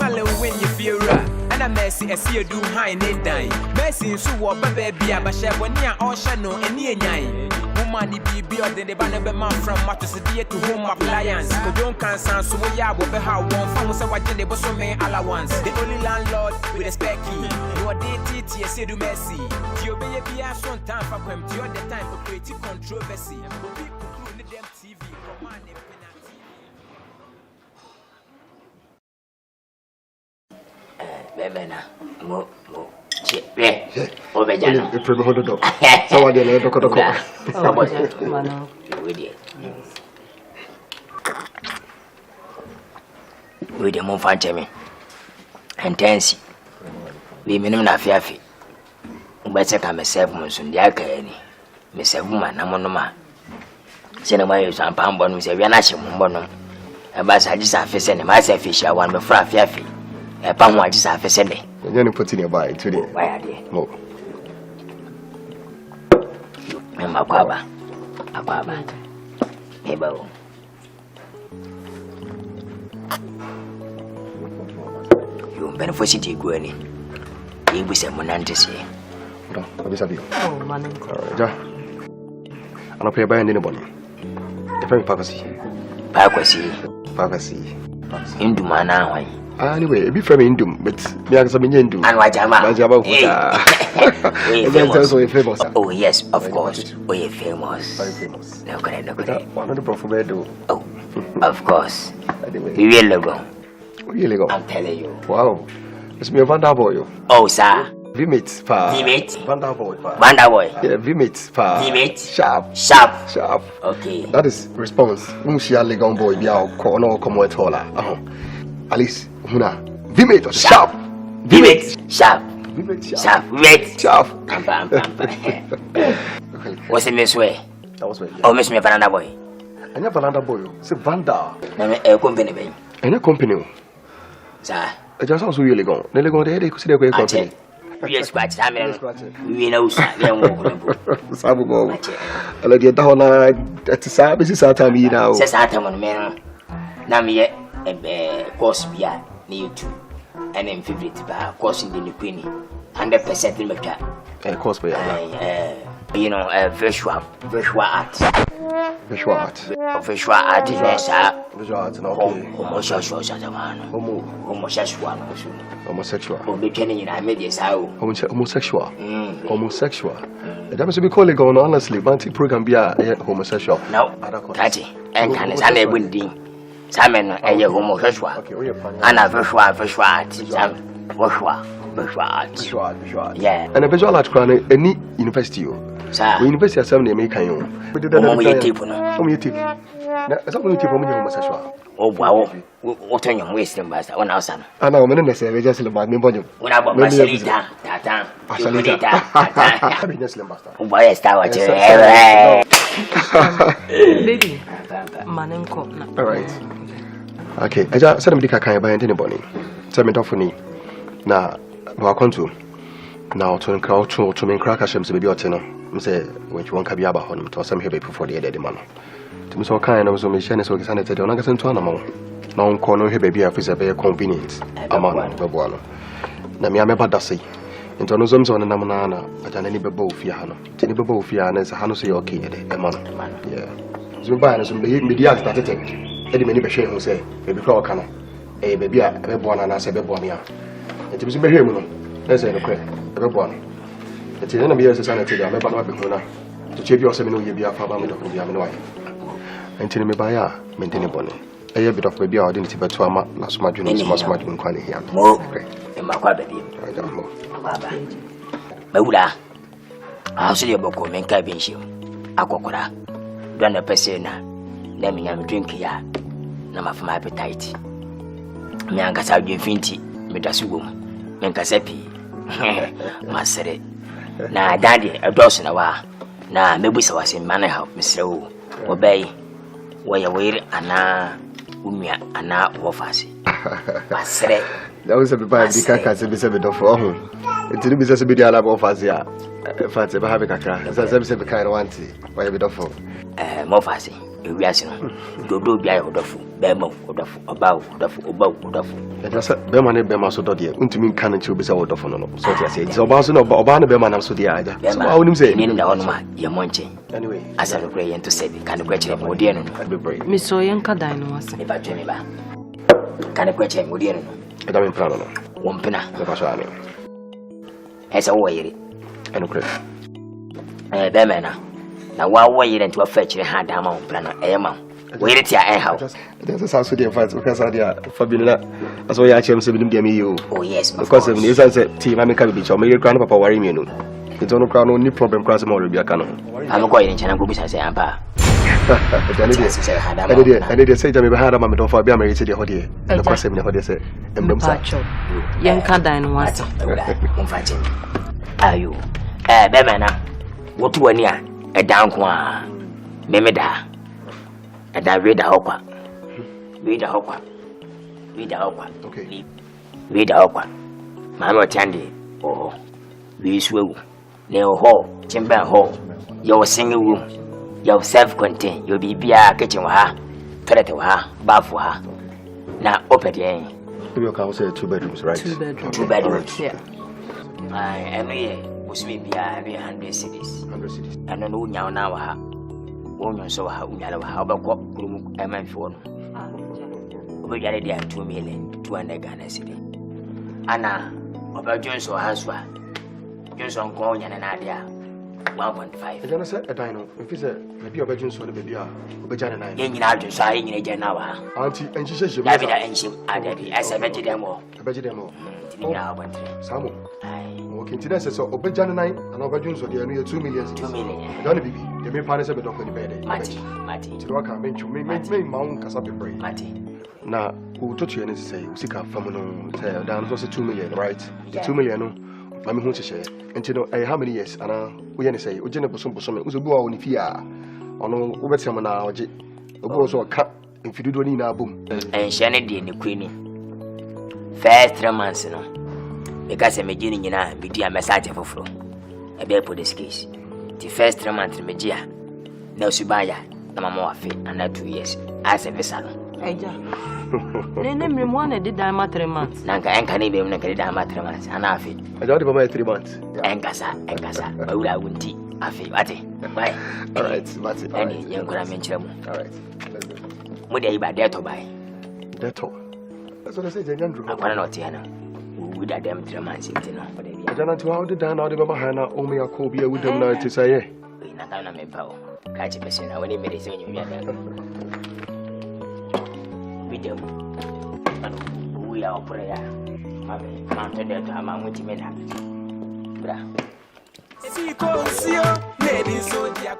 Lil Wayne, you feel right. And a mercy, I see you do high and dying. Mercy, so what, baby, I share when you are all shadow and near nine. Woman, be beyond the banner man from Matters to home appliance. Kojo Nkansah, so we are with how one from so what they was so many allowance. The only landlord with a spec key. You are dated, you see the mercy. You be a son time for them, you the time for creative controversy. People need them TV, command them. Bemena, mo, chepe. Obejana. The premier hold up. So I didn't look at the car. We the moon fancy and tense. We minimum na fiafi. Better come myself, Monson, the Akyere. Miss Woman, Namonoma. Cinema is on Pambon, Miss Vianashi Mumbono. About I just have to send myself fish. I want me for a fiafi. A palm watch is half a Sunday. You're going to put in your body today. Why are they? No. Ababa. Ebo. You benefit to go any. He was a monantis. Oh, man. I'm not paying any money. The very Pavacy. Into Mana. Anyway, be from Indum, but me as a Mindu. And Wajama. Famous. Oh, yes, of course. We are famous. Very famous. No, correct. One of the prophet. Oh, of course. Anyway, we will go. Really go. I'm telling you. Wow. It's me a Vandaboy. Oh, sir. Vimit, pa. Vimit. Vandaboy, pa. Vandaboy. Yeah, Vimit, pa. Vimit. Sharp. Okay. That is response. Unshia Legon boy, Biao, Kono, Como Tola. At least, Huna. Vimit, sharp. Vimit. Sharp. What's the miss way? That was way. Oh, Miss Me Vananda boy. I never Vananda boy. It's a Vanda. A company. And a company. Sir. I just also really go. They go there, they could see the company. Yes, but I mean, we know Sabu. I let you down at the services at me now. Says Atamon man. Nami a course beer near two. And in favorite by coursing the Queenie 100% in the of course, we are you know, visual art. Visual art, visual art, homosexual. Homosexual. That must be calling on honestly, but program be a homosexual. No, Catty, and can is unable Simon, a homosexual. And a visual art. Yeah. And a visual art crown any university. Sir, university of 7 American. We did that. Homosexual. Oh, wow. What are you wasting, Master? 1 hour. I know, I'm just about me. When I bought my Salita, why is that what Lady, Manenko. All right. Okay, I just said I'm buy anybody. Tell me that for me. Now, I come to now to encourage to make crack as baby or tenor. I say, when you want to be about him to some heavy before the other man. To me, so kind of so many so excited. I'm not going to animal. Now, corner here, baby, is a very convenient amount of one. Now, me, I'm about to say. Into no zones on a namana, but an any bebo fiano. Tinibabo fiana is a handsome okay, a man. Yeah. Zumba and some media started. Eddie many machine who say, baby, call can a baby, a born and I say, Bebonia. It was a very moon. Let's say, okay, a born. It's in the years sanity, I'm about to check your seminary, you be a family of the Aminoy. And tell me by ya, maintain a bonnet. A bit of baby identity, but to a last margin is most margin quality here. Oh, in my quality. I don't know. Maula, I'll see your book of men cabin shoe. Aquacora, done a persona. Let me am drinking ya. Nama for my appetite. Miangas out your finty, Metasugum, Mencasepi. Master. Now, Daddy, a dozen of our na mebusa wase mane ha mesrewo obey woye were ana umia ana wofase basre that was a bit bad because I said it for home it did be just a bit ala wofase ya fancy ba have kakra say be kind want why be for mofase ewiase no dodo bia yodofo bema odofo oba odofo just bema ne bema so dodie untimi nka na chiwo be say odofo no so ti say so oba so no oba na bema na so dia aja so I wonim say ni nda onuma ye monche anyway asa no pray to say kan ko kire mo die no me so yen ka dan no wase e ba twa me ba kan ko kire mo die no e da me plano no wompena me ba so ani esa wo yire eno kre bema na wa wo yire nti wa fa kire ha da ma wompena no e ma wo yire ti a en ha there's a so dey fight because I dey fabila as we actually say bidim dey me you oh yes because when you say team I make be cho me crown papa worry me no it no crown no problem cross mo re bia ka no am ko yire nchana go bisa say ampa and they say jame be hada ma me don fa bia me say dey hode no kwase me hode say emdom sa yen ka dan no wase on fa che ayo be me na wotu wani a e dan ko a memeda ada weda hokwa okay weda hokwa mama tande oh we swewu ne ho chimba ho your single room your self contained your bibia kitchen wa toilet wa bath wa na opede you can say 2 bedrooms right 2 bedrooms yeah every usmi bia every 100 cities and no nya na wa ha wonyo so ha unyala wa obekọ kurum emanfo no obejare dia 2 million 200 Ghana cedi ana obejon so ha so a jonso nko nya na dia 1.5 e jana say e dan no if say na bi obejun so na be a obejane na yen nyina adwo so a yen nyina jana wa anti enhihye hye ya bi da enhye adabi asa beji dem o tini ya abantre samo okay tini say so obejane na ana obejun so dia no 2 million 2 million don bibi ye me pa ne say be dokọ ni be dey mati tini wa ka menchu me maun kasa be pray mati na utotu ye ne say usika fam no say dan so 2 million right the 2 million no mami hu cheshe enti no how many years ana we ne say ojene bosom uzo bi wa oni fi a ono wo betem na oje obo so ka mfidudo ni na abom enhye ne de ne kwani first 3 months no because me gini nyina me dia message foforo e be po this case the first 3 months me gia na usubaya na mama wa fe ana 2 years as a visa no eja nene me mo na de dan ma 3 months nanka enka ne be mu na kede dan ma 3 months ana afi aja de mama 3 months enkasa bawura wunti afi ate bye all right mate ani yenkura me nkyerɛ mu all right mo de iba deto bye deto that's what I say jandro akwana no tiana we da dem 3 months into no aja na to how de dan na de mama hana o me akọ bi awudam na ti say na kana me bawo ka chi pese na woni me de se nyu ya da video we are prayer ma to de to ama muti me na bra si ko si o ladies so dia